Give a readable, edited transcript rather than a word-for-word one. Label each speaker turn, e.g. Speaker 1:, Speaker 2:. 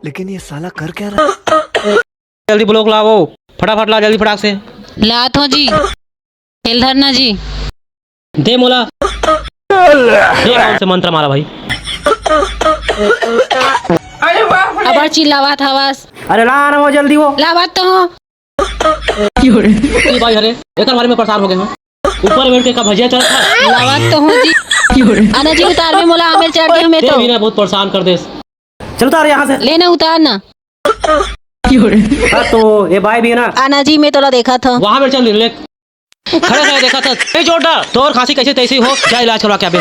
Speaker 1: लेकिन ये साला कर क्या रहा है?
Speaker 2: जल्दी ब्लॉक लाओ, फटाफट ला जल्दी फटाक से।
Speaker 3: लात हो जी, खेल धरना जी।
Speaker 2: दे मोला, दे कौन से मंत्र मारा भाई।
Speaker 3: अब चिल्लावत हवस,
Speaker 2: अरे ला ना वो जल्दी वो।
Speaker 3: लावत तो हो।
Speaker 2: भाई अरे एक बारे में परेशान हो गए हैं। ऊपर बैठ के का भजिया चल था।
Speaker 3: लावत तो हो जी। आना जी उतार में मोला आमिर चढ़ गई हमें तो।
Speaker 2: भी ना बहुत परेशान कर दे। चल उतार यहाँ से।
Speaker 3: लेना उतारना।
Speaker 2: तो ये भाई भी है ना।
Speaker 3: आना जी मैं तोला देखा था।
Speaker 2: वहाँ पे चल ले। खड़े खड़े देखा था। जोड़ा तो और खांसी कैसे तैसी हो, जा इलाज करवा के आबे।